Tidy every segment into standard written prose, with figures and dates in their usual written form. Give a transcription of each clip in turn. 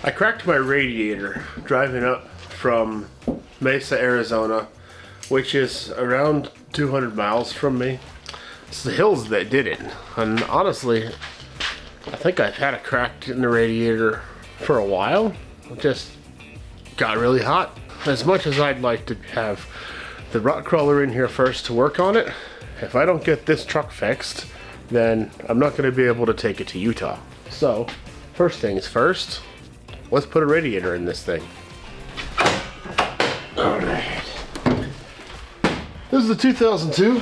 I cracked my radiator driving up from Mesa, Arizona, which is around 200 miles from me. It's the hills that did it. And honestly, I think I've had it cracked in the radiator for a while. It just got really hot. As much as I'd like to have the rock crawler in here first to work on it, if I don't get this truck fixed, then I'm not going to be able to take it to Utah. So, first things first, let's put a radiator in this thing. Alright. This is the 2002.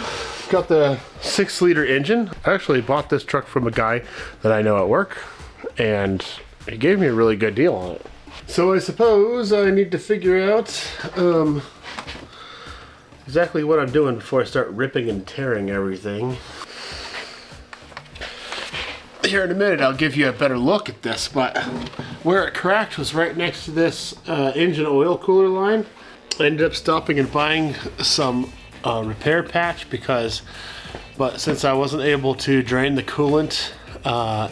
Got the 6-liter engine. I actually bought this truck from a guy that I know at work, and he gave me a really good deal on it. So I suppose I need to figure out exactly what I'm doing before I start ripping and tearing everything. Here in a minute I'll give you a better look at this, but where it cracked was right next to this engine oil cooler line. I ended up stopping and buying some repair patch but since I wasn't able to drain the coolant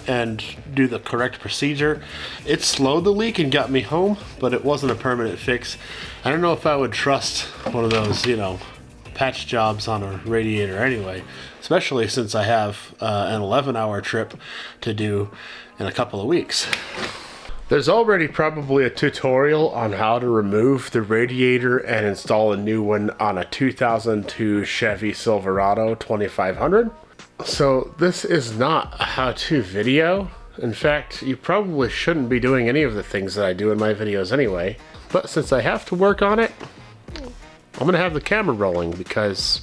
and do the correct procedure, it slowed the leak and got me home, but it wasn't a permanent fix. I don't know if I would trust one of those, you know, patch jobs on a radiator anyway, especially since I have an 11-hour trip to do in a couple of weeks. There's already probably a tutorial on how to remove the radiator and install a new one on a 2002 Chevy Silverado 2500. So this is not a how-to video. In fact, you probably shouldn't be doing any of the things that I do in my videos anyway. But since I have to work on it, I'm gonna have the camera rolling because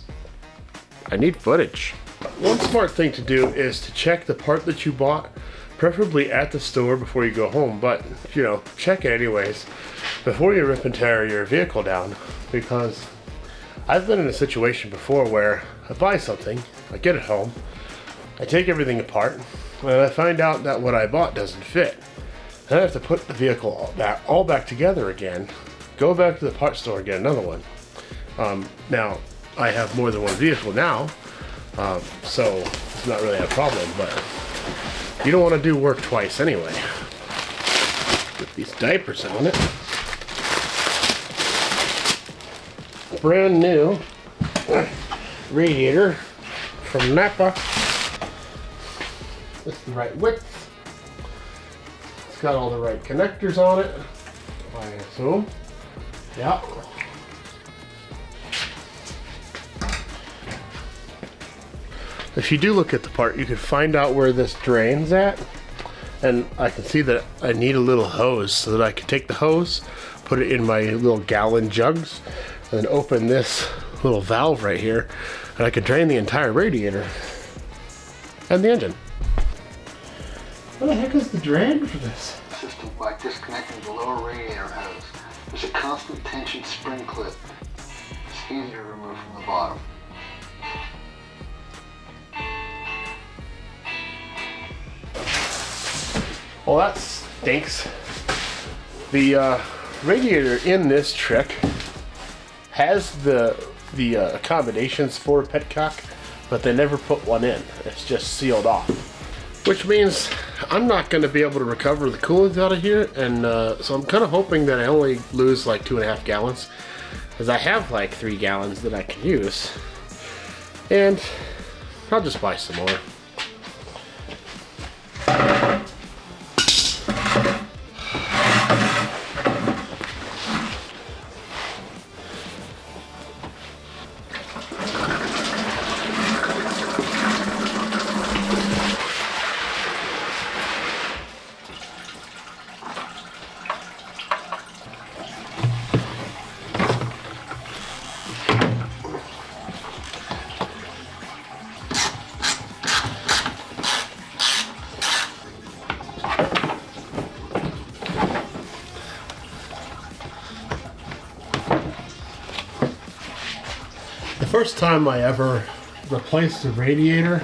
I need footage. One smart thing to do is to check the part that you bought, preferably at the store before you go home, but you know, check it anyways before you rip and tear your vehicle down, because I've been in a situation before where I buy something, I get it home, I take everything apart, and I find out that what I bought doesn't fit. Then I have to put the vehicle all back together again, go back to the parts store and get another one. Now, I have more than one vehicle now, so it's not really a problem, but you don't want to do work twice anyway. Put these diapers on it. Brand new radiator from Napa. It's the right width. It's got all the right connectors on it, I assume. Yeah. If you do look at the part, you can find out where this drains at, and I can see that I need a little hose so that I can take the hose, put it in my little gallon jugs, and then open this little valve right here, and I can drain the entire radiator and the engine. What the heck is the drain for this? System by disconnecting the lower radiator hose. There's a constant tension spring clip. It's easy to remove from the bottom. Well, that stinks. The radiator in this trick has the accommodations for a petcock, but they never put one in. It's just sealed off, which means I'm not going to be able to recover the coolant out of here, and so I'm kind of hoping that I only lose like 2.5 gallons, because I have like 3 gallons that I can use, and I'll just buy some more. First time I ever replaced the radiator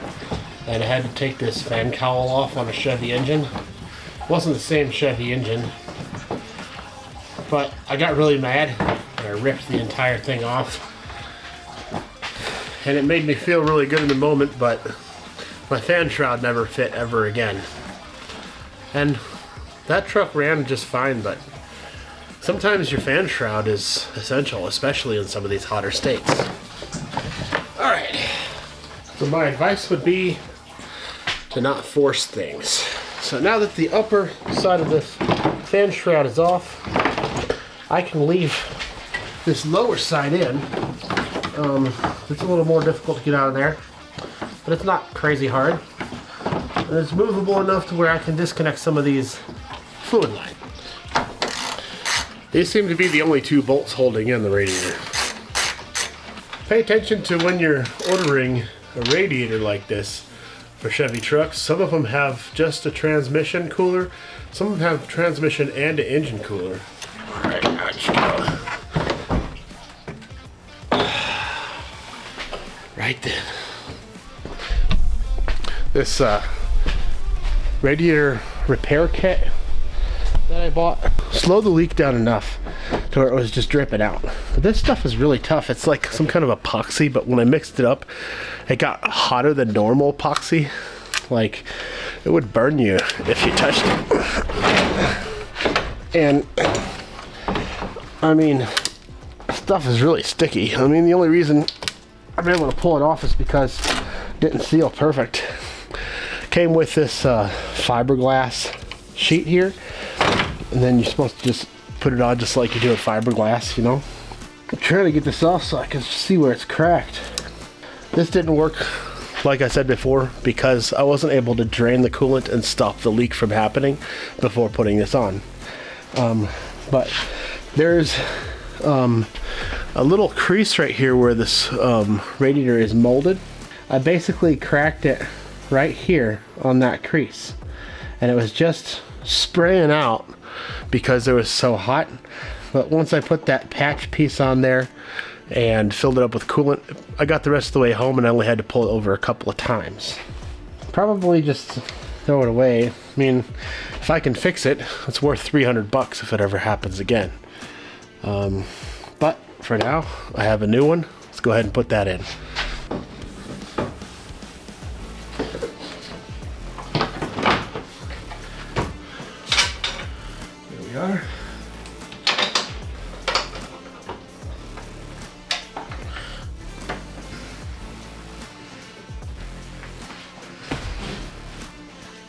and I had to take this fan cowl off on a Chevy engine. It wasn't the same Chevy engine, but I got really mad and I ripped the entire thing off, and it made me feel really good in the moment, but my fan shroud never fit ever again. And that truck ran just fine, but sometimes your fan shroud is essential, especially in some of these hotter states. All right. So my advice would be to not force things. So now that the upper side of this fan shroud is off, I can leave this lower side in. It's a little more difficult to get out of there, but it's not crazy hard. And it's movable enough to where I can disconnect some of these fluid lines. These seem to be the only two bolts holding in the radiator. Pay attention to when you're ordering a radiator like this for Chevy trucks. Some of them have just a transmission cooler. Some of them have transmission and an engine cooler. All right, out you go. Right then. This radiator repair kit that I bought slowed the leak down enough to where it was just dripping out. But this stuff is really tough. It's like some kind of epoxy, but when I mixed it up, it got hotter than normal epoxy. Like, it would burn you if you touched it. And I mean, stuff is really sticky. I mean, the only reason I'm able to pull it off is because it didn't seal perfect. Came with this fiberglass sheet here, and then you're supposed to just put it on just like you do with fiberglass, you know. I'm trying to get this off so I can see where it's cracked. This didn't work, like I said before, because I wasn't able to drain the coolant and stop the leak from happening before putting this on. But there's a little crease right here where this radiator is molded. I basically cracked it right here on that crease, and it was just spraying out because it was so hot. But once I put that patch piece on there and filled it up with coolant, I got the rest of the way home and I only had to pull it over a couple of times. Probably just throw it away. I mean, if I can fix it, it's worth 300 bucks if it ever happens again. But for now, I have a new one. Let's go ahead and put that in. There we are.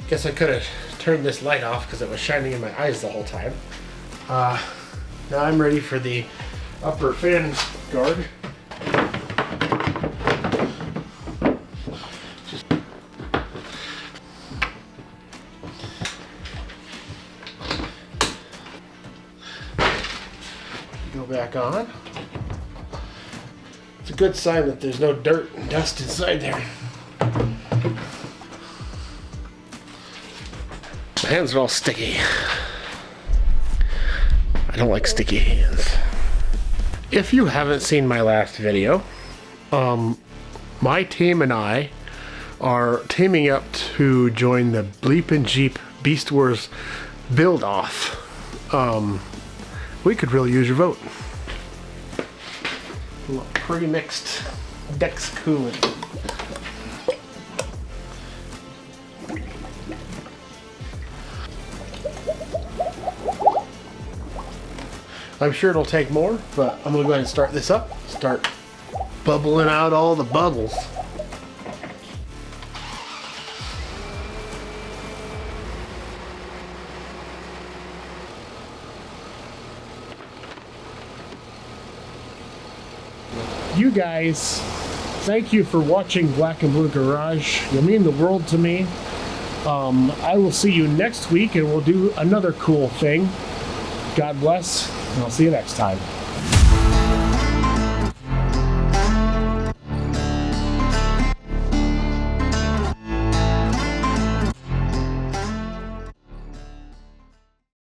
Guess I could have turned this light off because it was shining in my eyes the whole time. Now I'm ready for the upper fan guard. Just go back on. It's a good sign that there's no dirt and dust inside there. My hands are all sticky. I don't like sticky hands. If you haven't seen my last video, my team and I are teaming up to join the Bleep and Jeep Beast Wars build off. We could really use your vote. A little pre-mixed Dex coolant. I'm sure it'll take more, but I'm gonna go ahead and start this up. Start bubbling out all the bubbles. You guys, thank you for watching Black and Blue Garage. You mean the world to me. I will see you next week and we'll do another cool thing. God bless, and I'll see you next time.